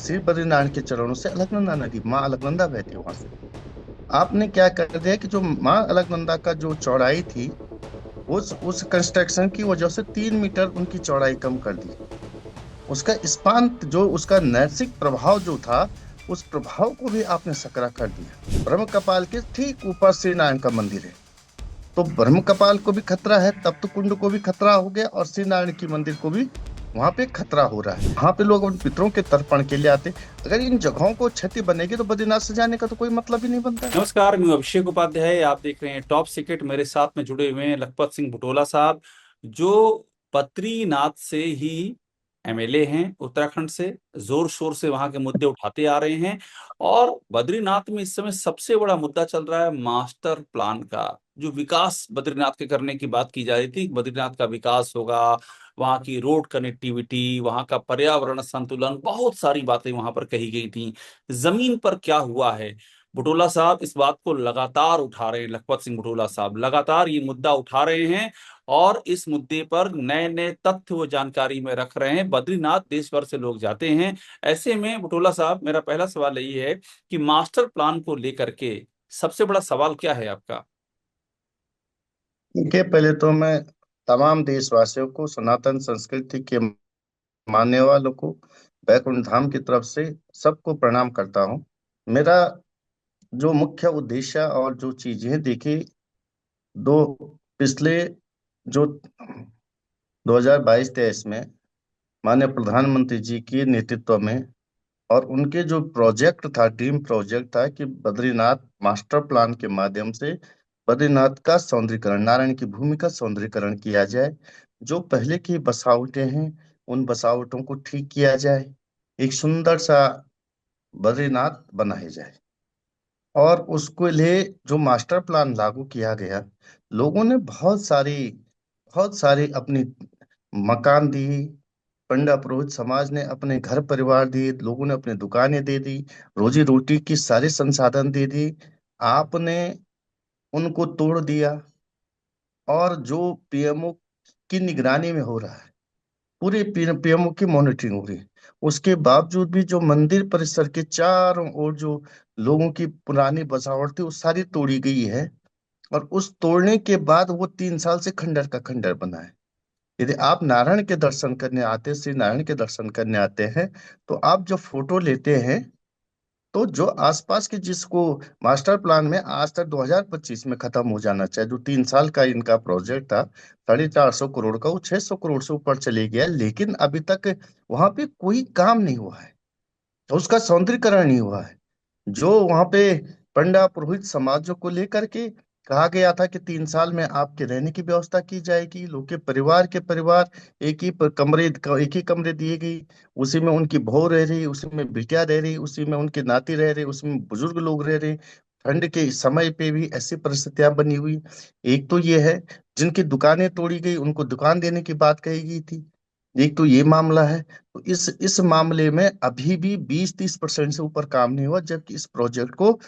श्री बद्रीनारायण के चरणों से अलकनंदा नदी, माँ अलकनंदा बहती है वहां से। आपने क्या कर दिया कि जो माँ अलकनंदा का जो चौड़ाई थी, उस कंस्ट्रक्शन की वजह से 3 मीटर उनकी चौड़ाई कम कर दी। उसका स्पान, जो उसका नैसर्गिक प्रभाव जो था, उस प्रभाव को भी आपने सकरा कर दिया। ब्रह्म कपाल के ठीक ऊपर श्री नारायण का मंदिर है, तो ब्रह्म कपाल को भी खतरा है, तप्त कुंड को भी खतरा हो गया, और श्री नारायण की मंदिर को भी वहां पे खतरा हो रहा है। वहां पे लोग अपने पितरों के तर्पण के लिए आते। अगर इन जगहों को क्षति बनेगी तो बद्रीनाथ से जाने का तो कोई मतलब ही नहीं बनता है। नमस्कार, मैं अभिषेक उपाध्याय। आप देख रहे हैं टॉप सीक्रेट। मेरे साथ में जुड़े हुए हैं लखपत सिंह बुटोला साहब, जो बद्रीनाथ से ही एमएलए हैं उत्तराखंड से। जोर शोर से वहां के मुद्दे उठाते आ रहे हैं। और बद्रीनाथ में इस समय सबसे बड़ा मुद्दा चल रहा है मास्टर प्लान का। जो विकास बद्रीनाथ के करने की बात की जा रही थी, बद्रीनाथ का विकास होगा, वहां की रोड कनेक्टिविटी, वहां का पर्यावरण संतुलन, बहुत सारी बातें वहां पर कही गई थी। जमीन पर क्या हुआ है, बुटोला साहब इस बात को लगातार उठा रहे हैं। लखपत सिंह बुटोला साहब लगातार ये मुद्दा उठा रहे हैं और इस मुद्दे पर नए नए तथ्य वो जानकारी में रख रहे हैं। बद्रीनाथ देश भर से लोग जाते हैं। ऐसे में बुटोला साहब, मेरा पहला सवाल यही है कि मास्टर प्लान को लेकर के सबसे बड़ा सवाल क्या है आपका? इनके पहले तो मैं तमाम देशवासियों को, सनातन संस्कृति के मानने वालों को, वैकुंठ धाम की तरफ से सबको प्रणाम करता हूँ। मेरा जो मुख्य उद्देश्य और जो चीजें देखी, दो पिछले जो 2022-23 में माननीय प्रधानमंत्री जी के नेतृत्व में, और उनके जो प्रोजेक्ट था, ड्रीम प्रोजेक्ट था कि बद्रीनाथ मास्टर प्लान के माध्यम से बद्रीनाथ का सौंदर्यीकरण, नारायण की भूमि का सौंदर्यीकरण किया जाए। जो पहले की बसावटें हैं, उन बसावटों को ठीक किया जाए, एक सुंदर सा बद्रीनाथ बनाया जाए। और उसको लिए जो मास्टर प्लान लागू किया गया, लोगों ने बहुत सारी अपनी मकान दी, पंडा पुरोहित समाज ने अपने घर परिवार दिए, लोगों ने अपनी दुकानें दे दी, रोजी रोटी की सारे संसाधन दे दी। आपने उनको तोड़ दिया। और जो पीएमओ की निगरानी में हो रहा है, पूरे पीएमओ की मॉनिटरिंग हो रही है, उसके बावजूद भी जो मंदिर परिसर के चारों ओर जो लोगों की पुरानी बसावट थी वो सारी तोड़ी गई है। और उस तोड़ने के बाद वो 3 साल से खंडर का खंडर बना है। यदि आप नारायण के दर्शन करने आते हैं, श्री नारायण के दर्शन करने आते हैं, तो आप जो फोटो लेते हैं, तो जो आसपास के जिसको मास्टर प्लान में आज तक 2025 में खत्म हो जाना चाहिए, जो 3 साल का इनका प्रोजेक्ट था, 450 करोड़ का, वो 600 करोड़ से ऊपर चले गया, लेकिन अभी तक वहां पे कोई काम नहीं हुआ है, उसका सौंदर्यीकरण नहीं हुआ है। जो वहां पे पंडा पुरोहित समाजों को लेकर के कहा गया था कि 3 साल में आपके रहने की व्यवस्था की जाएगी, लोग के परिवार एक ही कमरे दिए गई, उसी में उनकी बहू रह रही, उसी में बिटिया रह रही, उसी में उनके नाती रह रहे, उसी में बुजुर्ग लोग रह रहे। ठंड के समय पे भी ऐसी परिस्थितियां बनी हुई। एक तो ये है, जिनकी दुकानें तोड़ी गई उनको दुकान देने की बात कही गई थी। एक तो ये मामला है। तो इस मामले में अभी भी 20-30% से ऊपर काम नहीं हुआ, जबकि इस प्रोजेक्ट को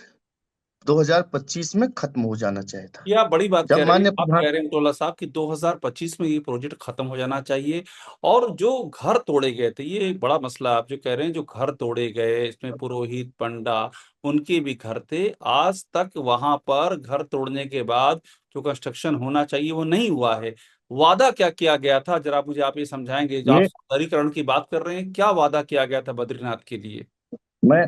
2025 में खत्म हो जाना चाहिए था। ये आप बड़ी बात जब कह रहे हैं। मान्य आप प्रधान कह रहे हैं टोला साहब कि 2025 में ये प्रोजेक्ट खत्म हो जाना चाहिए। और जो घर तोड़े गए थे, ये एक बड़ा मसला। आप जो कह रहे हैं जो घर तोड़े गए, इसमें पुरोहित पंडा उनके भी घर थे, आज तक वहां पर घर तोड़ने के बाद जो कंस्ट्रक्शन होना चाहिए वो नहीं हुआ है। वादा क्या किया गया था, जरा मुझे आप ये समझाएंगे। जो आप ये सौंदर्यीकरण की बात कर रहे हैं, क्या वादा किया गया था बद्रीनाथ के लिए? मैं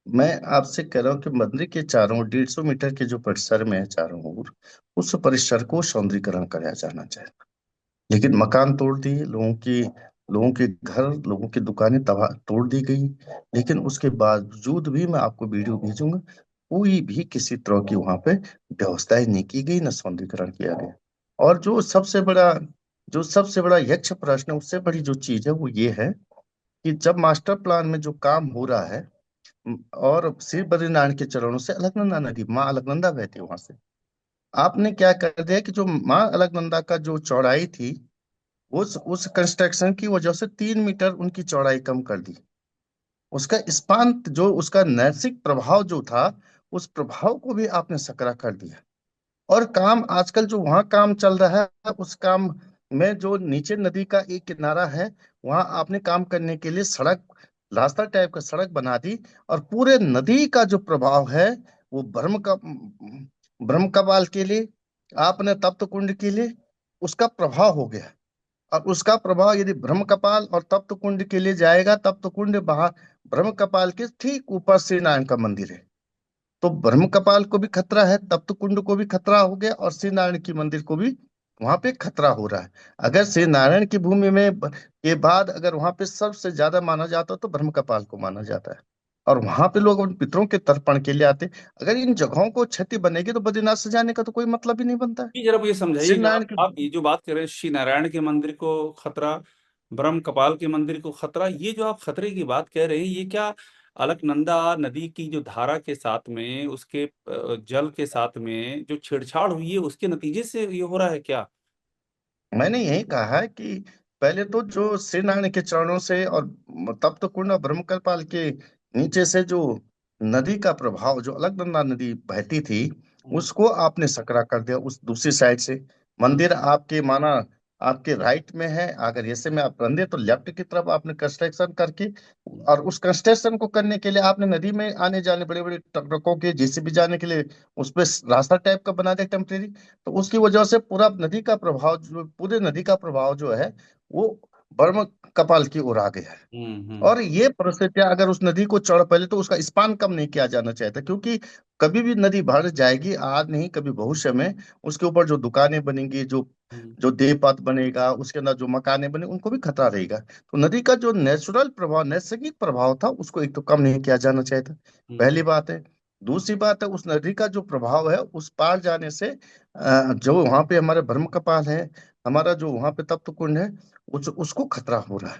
मैं आपसे कह रहा हूँ कि मंदिर के चारों 150 मीटर के जो परिसर में है चारों ओर, उस परिसर को सौंदर्यीकरण कराया जाना चाहिए। लेकिन मकान तोड़ दिए, लोगों के घर, लोगों की दुकानें तबाह तोड़ दी गई। लेकिन उसके बावजूद भी मैं आपको वीडियो भेजूंगा, कोई भी किसी तरह की वहां पे व्यवस्थाएं नहीं की गई, न सौंदर्यीकरण किया गया। और जो सबसे बड़ा यक्ष प्रश्न है, उससे बड़ी जो चीज है वो ये है कि जब मास्टर प्लान में जो काम हो रहा है, और श्री बद्रीनारायण के चरणों से अलकनंदा नदी, माँ अलकनंदा बहती है वहां से। आपने क्या कर दिया कि जो माँ अलकनंदा का जो चौड़ाई थी, उस कंस्ट्रक्शन की वजह से 3 मीटर उनकी चौड़ाई कम कर दी। उसका स्पान, जो उसका नैसर्गिक प्रभाव जो था, उस प्रभाव को भी आपने सकरा कर दिया। और काम आजकल जो वहाँ काम चल रहा है, उस काम में जो नीचे नदी का एक किनारा है, वहाँ आपने काम करने के लिए सड़क रास्ता टाइप का सड़क बना दी, और पूरे नदी का जो प्रभाव है वो ब्रह्म कपाल के लिए, आपने तप्त कुंड के लिए उसका प्रभाव हो गया। और उसका प्रभाव यदि ब्रह्म कपाल और तप्त कुंड के लिए जाएगा, तप्त कुंड बाहर ब्रह्म कपाल के ठीक ऊपर श्री नारायण का मंदिर है, तो ब्रह्म कपाल को भी खतरा है, तप्त कुंड को भी खतरा हो गया, और श्री नारायण की मंदिर को भी वहां पे खतरा हो रहा है। अगर श्री नारायण की भूमि में के बाद अगर वहां पे सबसे ज्यादा माना जाता तो ब्रह्म कपाल को माना जाता है, और वहां पे लोग उन पितरों के तर्पण के लिए आते। अगर इन जगहों को क्षति बनेगी तो बद्रीनाथ से जाने का तो कोई मतलब ही नहीं बनता है। ये जरा ये श्री समझाइएगा, नारायण की आप ये जो बात कर रहे हैं श्री नारायण के मंदिर को खतरा, ब्रह्म कपाल के मंदिर को खतरा, ये जो आप खतरे की बात कह रहे हैं, ये क्या अलकनंदा नदी की जो धारा के साथ में, उसके जल के साथ में जो छेड़छाड़ हुई है उसके नतीजे से ये हो रहा है क्या? मैंने यही कहा है कि पहले तो जो श्री नारायण के चरणों से और तप्त कुंड और ब्रह्मकपाल के नीचे से जो नदी का प्रभाव, जो अलकनंदा नदी बहती थी, हम्म। उसको आपने सकरा कर दिया उस दूसरी साइड से। हम्म। मंदिर आपके माना आपके राइट में है, अगर ऐसे में आप मंदिर तो लेफ्ट की तरफ आपने कंस्ट्रक्शन करके, और उस कंस्ट्रक्शन को करने के लिए आपने नदी में आने जाने बड़े बड़े ट्रकों के जेसीबी जाने के लिए उस पर रास्ता टाइप का बना दिया टेम्परेरी। तो उसकी वजह से पूरा नदी का प्रभाव जो पूरे नदी का प्रभाव जो है वो बर्म कपाल की ओर आ गया है। हम्म। और ये परिस्थितियां अगर उस नदी को चढ़, पहले तो उसका स्पान कम नहीं किया जाना चाहिए था, क्योंकि कभी भी नदी बढ़ जाएगी, आज नहीं कभी भविष्य में उसके ऊपर जो दुकानें बनेंगी, जो हम्म। जो देवपात बनेगा, उसके अंदर जो मकाने बने, उनको भी खतरा रहेगा। तो नदी का जो नेचुरल प्रभाव, नैसर्गिक प्रभाव था, उसको एक तो कम नहीं किया जाना चाहिए था, हम्म। पहली बात है। दूसरी बात है, उस नदी का जो प्रभाव है उस पार जाने से जो वहां पे हमारे ब्रह्म कपाल है, हमारा जो वहां पे तप्त कुंड है, उसको खतरा हो रहा है।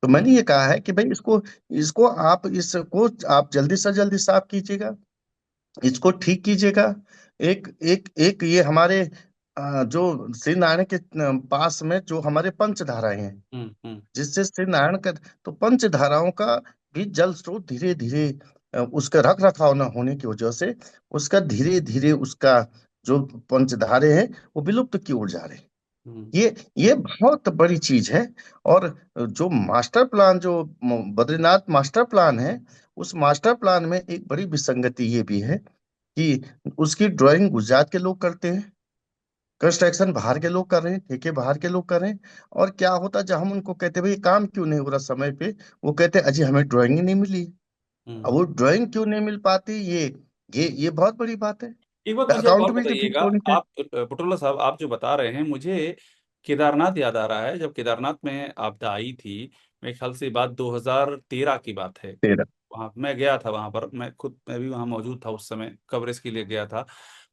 तो हम्म। मैंने ये कहा है कि भाई इसको इसको आप इसको आप जल्दी से जल्दी साफ कीजिएगा, इसको ठीक कीजिएगा। एक एक एक ये हमारे जो श्री नारायण के पास में जो हमारे पंच धाराएं हैं, हम्म। हम्म। जिससे श्री नारायण का, तो पंच धाराओं का भी जल स्रोत धीरे धीरे उसका रख रखाव न होने की वजह से उसका धीरे धीरे उसका जो पंच धारे हैं वो विलुप्त की ओर जा रहे हैं। हम्म। ये बहुत बड़ी चीज है। और जो मास्टर प्लान, जो बद्रीनाथ मास्टर प्लान है, उस मास्टर प्लान में एक बड़ी विसंगति ये भी है कि उसकी ड्राइंग गुजरात के लोग करते हैं, कंस्ट्रक्शन बाहर के लोग कर रहे हैं, ठेके बाहर के लोग कर रहे हैं। और क्या होता है, जब हम उनको कहते हैं भाई काम क्यों नहीं हो रहा समय पे, वो कहते हैं अजी हमें ड्राइंग ही नहीं मिली। अब हम्म। वो ड्राइंग क्यों नहीं मिल पाती, ये बहुत बड़ी बात है। एक बात मुझे आप और अकाउंटेबिलिटी ठीक बताइएगा, होनी चाहिए। आप बुटोला साहब, आप जो बता रहे हैं, मुझे केदारनाथ याद आ रहा है। जब केदारनाथ में आपदा आई थी, मेरे ख्याल से बात 2013 की बात है। तेरह। वहां मैं गया था, वहां पर मैं भी वहां मौजूद था, उस समय कवरेज के लिए गया था।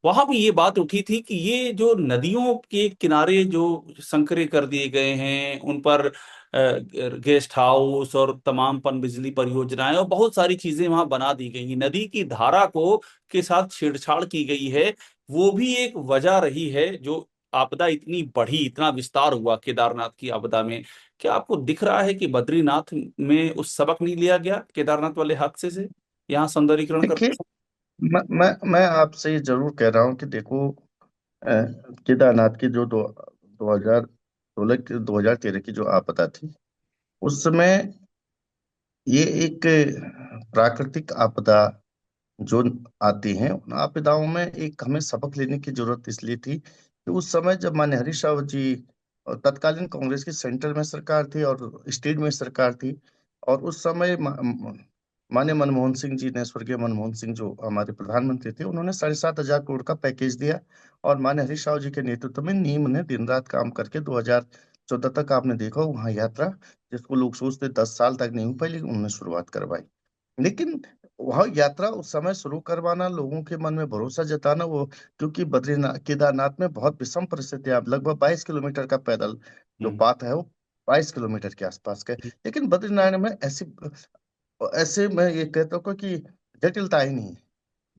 वहां भी ये बात उठी थी कि ये जो नदियों के किनारे जो संकरे कर दिए गए हैं, उन पर गेस्ट हाउस और तमाम पनबिजली परियोजनाएं और बहुत सारी चीजें वहां बना दी गई हैं, नदी की धारा को के साथ छेड़छाड़ की गई है। वो भी एक वजह रही है जो आपदा इतनी बढ़ी, इतना विस्तार हुआ केदारनाथ की आपदा में। क्या आपको दिख रहा है कि बद्रीनाथ में उस सबक नहीं लिया गया केदारनाथ वाले हादसे से, यहाँ सौंदर्यीकरण देखिए, करते मैं आपसे ये जरूर कह रहा हूँ कि देखो, केदारनाथ की जो 2016 की 2013 की जो आपदा थी, उस समय ये एक प्राकृतिक आपदा जो आती हैं, उन आपदाओं में एक हमें सबक लेने की जरूरत इसलिए थी कि उस समय जब मान्य हरीश रावत जी, और तत्कालीन कांग्रेस की सेंट्रल में सरकार थी और स्टेट में सरकार थी, और उस समय माननीय मनमोहन सिंह जी ने, स्वर्गीय मनमोहन सिंह जो हमारे प्रधानमंत्री थे, उन्होंने 7,500 करोड़ का पैकेज दिया। और माननीय हरीश रावत जी के नेतृत्व में नीम ने दिन रात काम करके 2014 तक, आपने देखा वहां यात्रा, जिसको लोग सोचते 10 साल तक नहीं हो पाई, लेकिन उन्होंने शुरुआत करवाई। लेकिन वह यात्रा उस समय शुरू करवाना, लोगों के मन में भरोसा जताना, वो क्योंकि बद्रीनाथ केदारनाथ में बहुत विषम परिस्थितियां, लगभग 22 किलोमीटर का पैदल जो हैं? पाथ है वो 22 किलोमीटर के आसपास का है। लेकिन बद्रीनारायण में ऐसी ऐसे मैं ये कहता हूँ कि जटिलता ही नहीं है,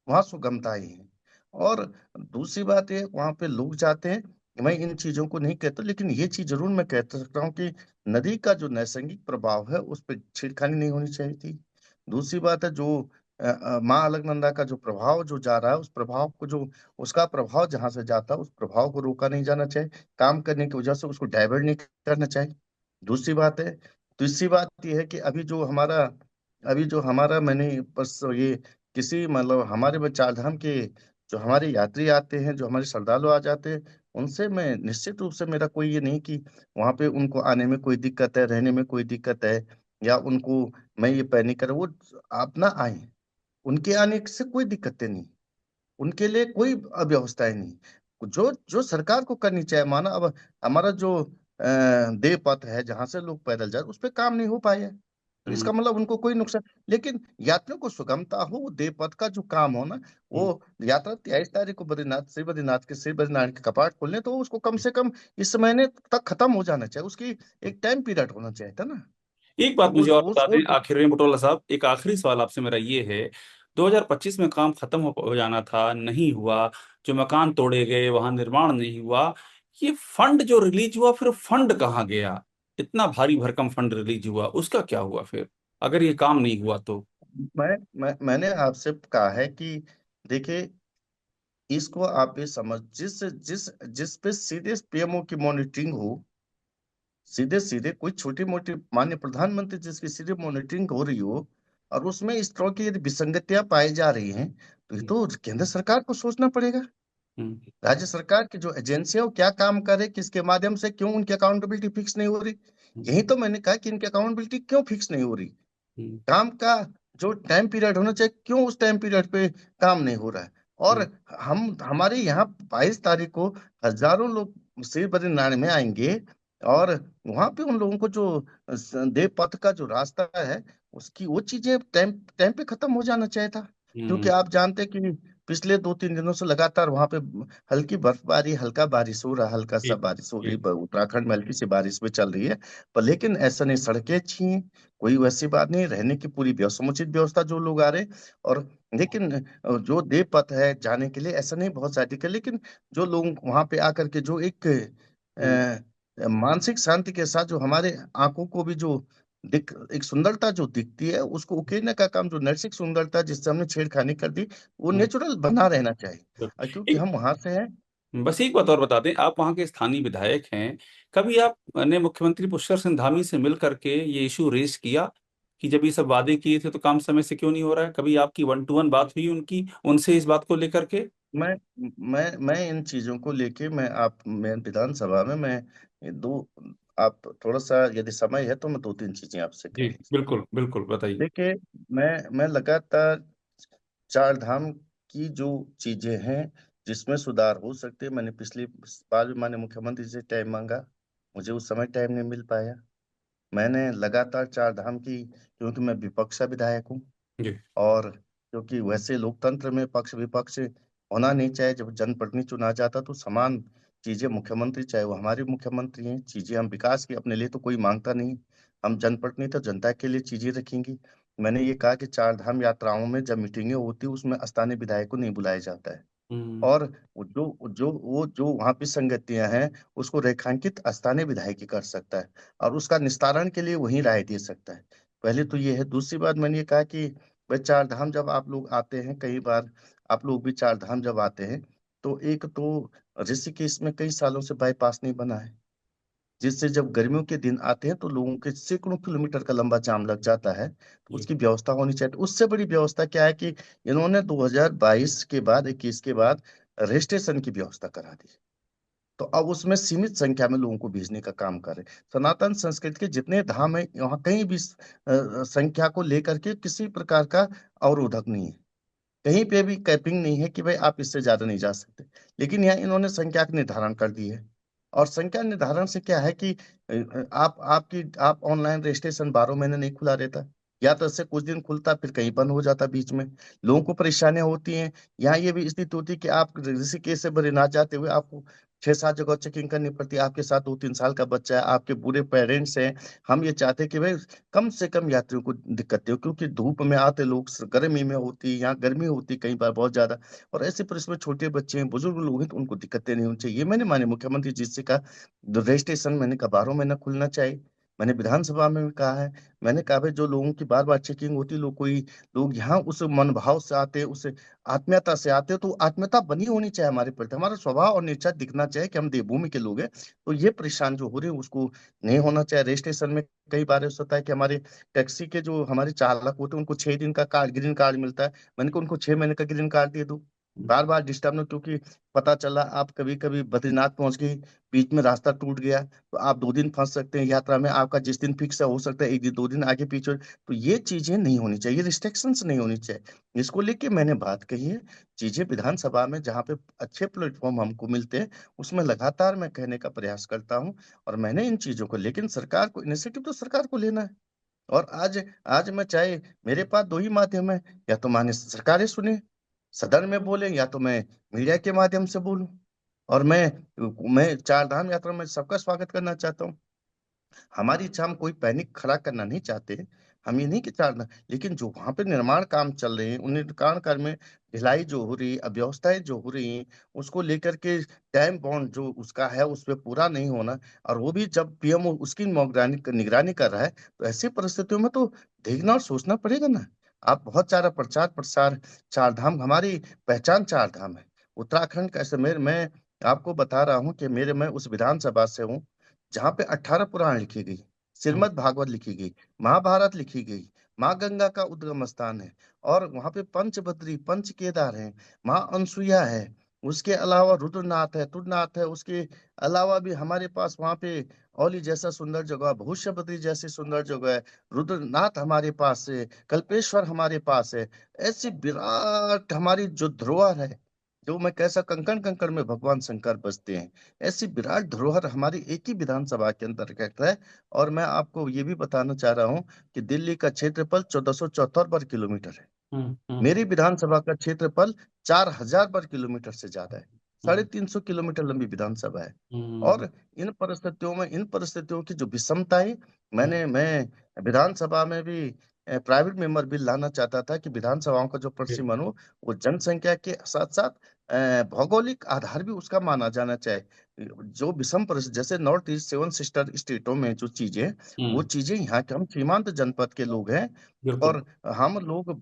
वहाँ सुगमता ही है। और दूसरी बात ये, वहाँ पे लोग जाते हैं। मैं इन चीजों को नहीं कहता, लेकिन ये चीज जरूर मैं कह सकता हूँ कि नदी का जो नैसर्गिक प्रभाव है उस पर छेड़खानी नहीं होनी चाहिए थी। दूसरी बात है, जो माँ अलकनंदा का जो प्रभाव जो जा रहा है, उस प्रभाव को जो उसका प्रभाव जहां से जाता है, उस प्रभाव को रोका नहीं जाना चाहिए, काम करने की वजह से उसको डाइवर्ट नहीं करना चाहिए। दूसरी बात है, तीसरी बात यह है कि अभी जो हमारा अभी जो हमारा मैंने बस ये किसी मतलब हमारे में चार धाम के जो हमारे यात्री आते हैं, जो हमारे श्रद्धालु आ जाते हैं, उनसे मैं निश्चित रूप से मेरा कोई ये नहीं कि वहां पे उनको आने में कोई दिक्कत है, रहने में कोई दिक्कत है, या उनको मैं ये पैनिक कर वो अपना आए, उनके आने से कोई दिक्कतें नहीं, उनके लिए कोई अव्यवस्थाएं नहीं। जो जो सरकार को करनी चाहिए, माना अब हमारा जो देव पथ है जहां से लोग पैदल जाए उस पर काम नहीं हो पाया, तो हम्म। इसका मतलब उनको कोई नुकसान। लेकिन यात्रियों को सुगमता हो, वो देव पथ का जो काम हो ना, वो हम्म। यात्रा 23 तारीख को बद्रीनाथ, श्री बद्रीनाथ के कपाट खोलने, तो उसको कम से कम इस महीने तक खत्म हो जाना चाहिए, उसकी एक टाइम पीरियड होना चाहिए था ना। एक तो बात मुझे और बता वो दें आखिर में बुटोला साहब, एक आखिरी सवाल आपसे मेरा ये है, 2025 में काम खत्म हो जाना था, नहीं हुआ, जो मकान तोड़े गए वहां निर्माण नहीं हुआ, ये फंड जो रिलीज हुआ, फिर फंड कहाँ गया? इतना भारी भरकम फंड रिलीज हुआ, उसका क्या हुआ फिर, अगर ये काम नहीं हुआ तो? मैंने आपसे कहा है कि देखिए, इसको आप ये समझ, जिस जिस जिस पे सीधे पीएमओ की मॉनिटरिंग हो, सीधे सीधे कोई छोटी मोटी माननीय प्रधानमंत्री जिसकी सीधे मॉनिटरिंग हो रही हो, और उसमें इस तरह की यदि विसंगतियां पाई जा रही हैं, तो ये हम्म। तो केंद्र सरकार को सोचना पड़ेगा। हम्म। राज्य सरकार की जो एजेंसियां वो क्या काम करे, किसके माध्यम से, क्यों उनकी अकाउंटेबिलिटी फिक्स नहीं हो रही। हम्म। यही तो मैंने कहा कि इनकी अकाउंटेबिलिटी क्यों फिक्स नहीं हो रही, हम्म। काम का जो टाइम पीरियड होना चाहिए क्यों उस टाइम पीरियड पे काम नहीं हो रहा है। और हम्म। हम हमारे यहाँ 22 तारीख को हजारों लोग श्री बद्रीनारायण में आएंगे, और वहां पे उन लोगों को जो देव पथ का जो रास्ता है, उसकी वो चीजें टाइम टाइम पे खत्म हो जाना चाहिए था। क्योंकि हम्म। आप जानते हैं कि पिछले 2-3 दिनों से लगातार वहां पे हल्की बर्फबारी, हल्का बारिश हो रहा, हल्का सा ठीक। बारिश हो रही ठीक। उत्तराखंड में हल्की सी बारिश में चल रही है। पर लेकिन ऐसा नहीं, सड़कें अच्छी हैं, कोई वैसी बात नहीं, रहने की पूरी समुचित व्यवस्था जो लोग आ रहे। और लेकिन जो देव पथ है जाने के लिए ऐसा नहीं बहुत सारी दिक्कत, लेकिन जो लोग वहां पे आकर के जो एक हम्म। मानसिक शांति के साथ जो हमारे आंखों को भी जो एक सुंदरता जो दिखती है, उसको उकेरने का काम, जो नैसर्गिक सुंदरता जिससे हमने छेड़खानी कर दी, वो हम्म। नेचुरल बना रहना चाहिए। और क्योंकि एक हम वहां से हैं। बस एक बात और बता दें, आप वहां के स्थानीय विधायक हैं, कभी आपने मुख्यमंत्री पुष्कर सिंह धामी से मिल करके ये इशू रेज किया कि जब ये सब वादे किए थे तो काम समय से क्यों नहीं हो रहा है? कभी आपकी वन टू वन बात हुई उनकी उनसे इस बात को लेकर के? मैं मैं इन चीजों को लेके मैं विधानसभा में मैं ये दो, आप थोड़ा सा यदि समय है तो मैं 2-3 चीजें आपसे जी कहूँ। बिल्कुल बिल्कुल, बताइए। देखिए, मैं लगातार चार धाम की जो चीजें हैं जिसमें सुधार हो सकते हैं, मैंने पिछली बार भी माननीय मुख्यमंत्री से टाइम मांगा, मुझे उस समय टाइम नहीं मिल पाया। मैंने लगातार चार धाम की, क्योंकि मैं विपक्ष का विधायक हूँ, जी। और क्योंकि वैसे लोकतंत्र में पक्ष विपक्ष होना नहीं चाहिए, जब जनप्रतिनिधि चुना जाता तो समान चीजें, मुख्यमंत्री चाहे वो हमारे मुख्यमंत्री हैं, चीजें हम विकास की अपने लिए तो कोई मांगता नहीं, हम जनप्रतिनिधि तो जनता के लिए चीजें रखेंगी। मैंने ये कहा कि चार धाम यात्राओं में जब मीटिंगें होती उसमें स्थानीय विधायक को नहीं बुलाया जाता है, हम्म। और वो जो वहां पे संगतियां हैं उसको रेखांकित स्थानीय विधायक ही कर सकता है, और उसका निस्तारण के लिए वही राय दे सकता है। पहले तो ये है। दूसरी बात मैंने ये कहा कि भाई चार धाम जब आप लोग आते हैं, कई बार आप लोग भी चार धाम जब आते हैं, तो एक तो ऋषिकेश में कई सालों से बाईपास नहीं बना है, जिससे जब गर्मियों के दिन आते हैं तो लोगों के सैकड़ों किलोमीटर का लंबा जाम लग जाता है, तो जी। उसकी व्यवस्था होनी चाहिए। तो उससे बड़ी व्यवस्था क्या है कि इन्होंने 2022 के बाद, 21 के बाद रजिस्ट्रेशन की व्यवस्था करा दी, तो अब उसमें सीमित संख्या में लोगों को भेजने का काम कर रहे हैं। सनातन संस्कृति के जितने धाम है वहाँ कहीं भी संख्या को लेकर के किसी प्रकार का अवरोधक नहीं है, कहीं पे भी कैपिंग नहीं है कि भाई आप इससे ज्यादा नहीं जा सकते। लेकिन यहाँ इन्होंने संख्या का निर्धारण कर दी है, और संख्या निर्धारण से क्या है कि आप ऑनलाइन रजिस्ट्रेशन 12 महीने नहीं खुला रहता, या तो इससे कुछ दिन खुलता फिर कहीं बंद हो जाता बीच में, लोगों को परेशानियां होती हैं। यहाँ ये भी स्थिति होती है कि आप ऋषिकेश से बद्रीनाथ जाते हुए आपको 6-7 जगह चेकिंग करनी पड़ती है, आपके साथ 2-3 साल का बच्चा है, आपके बूढ़े पेरेंट्स हैं। हम ये चाहते हैं कि भाई कम से कम यात्रियों को दिक्कत हो, क्योंकि धूप में आते लोग, गर्मी में होती है, यहाँ गर्मी होती है कई बार बहुत ज्यादा, और ऐसे पर इसमें छोटे बच्चे हैं, बुजुर्ग लोग हैं, तो उनको दिक्कतें नहीं होनी चाहिए। ये मैंने माने मुख्यमंत्री जी से कहा, रजिस्ट्रेशन मैंने कहा 12 महीना खुलना चाहिए। मैंने विधानसभा में भी कहा है। मैंने कहा भाई, जो लोगों की बार बार चेकिंग होती, लोग कोई लोग यहाँ उस मनोभाव से आते, उस आत्मीयता से आते, तो आत्मीयता बनी होनी चाहिए हमारे प्रति, हमारा स्वभाव और नेचर दिखना चाहिए कि हम देवभूमि के लोग हैं। तो ये परेशान जो हो रहे हैं उसको नहीं होना चाहिए। रेल स्टेशन में कई बार ऐसा होता है कि हमारे टैक्सी के जो हमारे चालक होते हैं उनको 6 दिन का कार्ड, ग्रीन कार्ड मिलता है। मैंने कहा उनको 6 महीने का ग्रीन कार्ड दे दो, बार बार डिस्टर्ब ना, क्योंकि पता चला आप कभी कभी बद्रीनाथ पहुंच गए, बीच में रास्ता टूट गया, तो आप 2 दिन फंस सकते हैं यात्रा में। आपका जिस दिन फिक्स है, हो सकता है 1 दिन 2 दिन आगे पीछे हो। तो ये चीजें नहीं होनी चाहिए, रिस्ट्रिक्शंस नहीं होनी चाहिए। इसको लेके मैंने बात कही है। चीजें विधानसभा में जहाँ पे अच्छे प्लेटफॉर्म हमको मिलते हैं, उसमें लगातार मैं कहने का प्रयास करता हूँ। और मैंने इन चीजों को, लेकिन सरकार को इनिशिएटिव तो सरकार को लेना है। और आज आज मैं चाहे, मेरे पास दो ही माध्यम है, या तो माननीय सरकारें सुने, सदन में बोले, या तो मैं मीडिया के माध्यम से बोलूं। और मैं चार धाम यात्रा में सबका स्वागत करना चाहता हूँ। हमारी इच्छा, हम कोई पैनिक खड़ा करना नहीं चाहते। हम ये नहीं कि चाहना, लेकिन जो वहां पे निर्माण काम चल रहे हैं, उन निर्माण कार्य में ढिलाई जो हो रही है, अव्यवस्थाएं जो हो रही हैं, उसको लेकर के टाइम बाउंड जो उसका है उस पर पूरा नहीं होना, और वो भी जब पीएम उसकी निगरानी निगरानी कर रहा है, तो ऐसी परिस्थितियों में तो देखना और सोचना पड़ेगा ना। आप बहुत सारा प्रचार प्रसार, चार धाम हमारी पहचान, चार धाम है। उत्तराखंड कैसे, मैं आपको बता रहा हूँ कि मेरे मैं उस विधानसभा से हूँ जहाँ पे 18 पुराण लिखी गई, हम्म। श्रीमद् भागवत लिखी गई, महाभारत लिखी गई, माँ गंगा का उद्गम स्थान है। और वहाँ पे पंचबद्री, पंच केदार है, माँ अनसुईया है, उसके अलावा रुद्रनाथ है, तुरनाथ है। उसके अलावा भी हमारे पास वहाँ पे औली जैसा सुंदर जगह, भविष्य बद्री जैसी सुंदर जगह है, रुद्रनाथ हमारे पास है, कल्पेश्वर हमारे पास है। ऐसी विराट हमारी जो धरोहर है, जो मैं कैसा कंकड़ कंकड़ में भगवान शंकर बसते हैं, ऐसी विराट धरोहर हमारी एक ही विधानसभा के अंतर्गत है। और मैं आपको ये भी बताना चाह रहा हूँ कि दिल्ली का क्षेत्रफल 1474 वर्ग किलोमीटर है। हम्म। मेरी विधानसभा का क्षेत्रफल 4000 वर्ग किलोमीटर से ज्यादा है। साढ़े हम्म। तीन सौ किलोमीटर लंबी विधानसभा है। हम्म। और इन परिस्थितियों की जो विषमताएं, हम्म। मैं विधानसभा में भी प्राइवेट मेंबर बिल लाना चाहता था कि विधानसभाओं का जो जी। परिसीमन हो, वो जनसंख्या के साथ साथ भौगोलिक आधार भी उसका माना जाना चाहिए। जो विषम परिस्थिति, जैसे नॉर्थ ईस्ट 7 सिस्टर स्टेटों में जो चीजें, वो हम्म। चीजें यहाँ के, हम सीमांत जनपद के लोग हैं। बिल्कुल। और हम लोग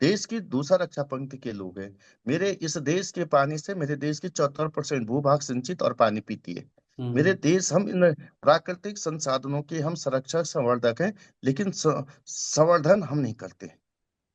देश की दूसरा रक्षा पंक्ति के लोग हैं। मेरे इस देश के पानी से मेरे देश की 74% भूभाग सिंचित और पानी पीती है। मेरे हम्म। देश, हम इन प्राकृतिक संसाधनों के हम संरक्षक संवर्धक हैं, लेकिन संवर्धन हम नहीं करते।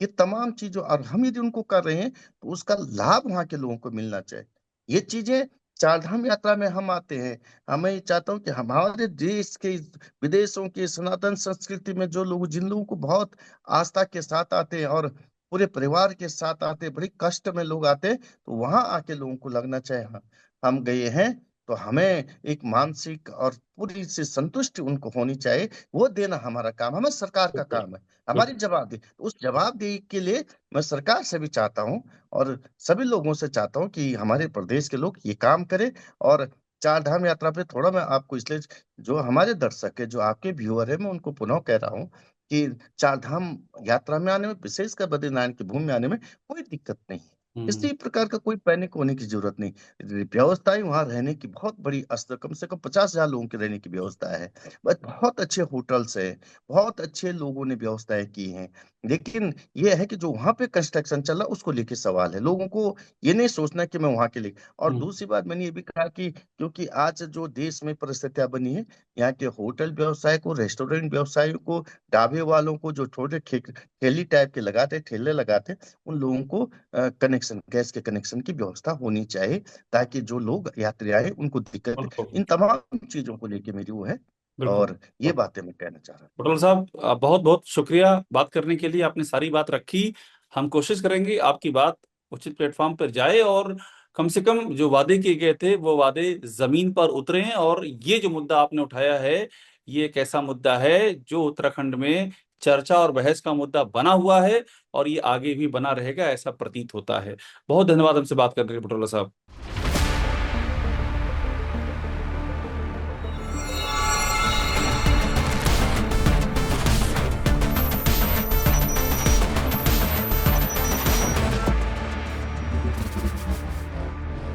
ये तमाम चीजों, और हम यदि उनको कर रहे हैं तो उसका लाभ वहां के लोगों को मिलना चाहिए। ये चीजें, चारधाम यात्रा में हम आते हैं। हमें चाहता हूँ कि हमारे देश के, विदेशों के सनातन संस्कृति में जो लोग, जिन लोगों को बहुत आस्था के साथ आते हैं और पूरे परिवार के साथ आते हैं, बड़ी कष्ट में लोग आते हैं, तो वहां आके लोगों को लगना चाहिए, हाँ, हम गए हैं, तो हमें एक मानसिक और पूरी से संतुष्टि उनको होनी चाहिए। वो देना हमारा काम, हमें सरकार का बिल्कुल। काम है, हमारी बिल्कुल। जवाबदेही। तो उस जवाबदेही के लिए मैं सरकार से भी चाहता हूँ, और सभी लोगों से चाहता हूँ कि हमारे प्रदेश के लोग ये काम करें। और चार धाम यात्रा पे थोड़ा मैं आपको इसलिए, जो हमारे दर्शक है, जो आपके व्यूअर है, मैं उनको पुनः कह रहा हूँ कि चार धाम यात्रा में आने में, विशेषकर बद्रीनारायण की भूमि में आने में कोई दिक्कत नहीं है। हम्म। किसी प्रकार का कोई पैनिक होने की जरूरत नहीं। व्यवस्थाएं वहां रहने की बहुत बड़ी स्तर, कम से कम 50,000 लोगों की रहने की व्यवस्था है। बस बहुत अच्छे होटल्स है, बहुत अच्छे लोगों ने व्यवस्थाएं की हैं। लेकिन ये है कि जो वहां पे कंस्ट्रक्शन चल रहा है, उसको लेके सवाल है। लोगों को ये नहीं सोचना कि मैं वहां के लिए। और हम्म। दूसरी बात मैंने ये भी कहा कि क्योंकि आज जो देश में परिस्थितियां बनी है, यहाँ के होटल व्यवसाय को, रेस्टोरेंट व्यवसाय को, ढाबे वालों को, जो छोटे ठेली टाइप के लगाते, ठेले लगाते, उन लोगों को कनेक्शन, गैस के कनेक्शन की व्यवस्था होनी चाहिए, ताकि जो लोग यात्री आए उनको दिक्कत। बिल्कुल। इन तमाम चीजों को लेके मेरी वो है। बिल्कुल। और ये बातें मैं कहना चाह रहा पटेल साहब, बहुत बहुत शुक्रिया बात करने के लिए। आपने सारी बात रखी। हम कोशिश करेंगे आपकी बात उचित प्लेटफॉर्म पर जाए, और कम से कम जो वादे किए गए थे वो वादे जमीन पर उतरे हैं। और ये जो मुद्दा आपने उठाया है, ये एक ऐसा मुद्दा है जो उत्तराखंड में चर्चा और बहस का मुद्दा बना हुआ है, और ये आगे भी बना रहेगा, ऐसा प्रतीत होता है। बहुत धन्यवाद हमसे बात करने के लिए, पटोला साहब।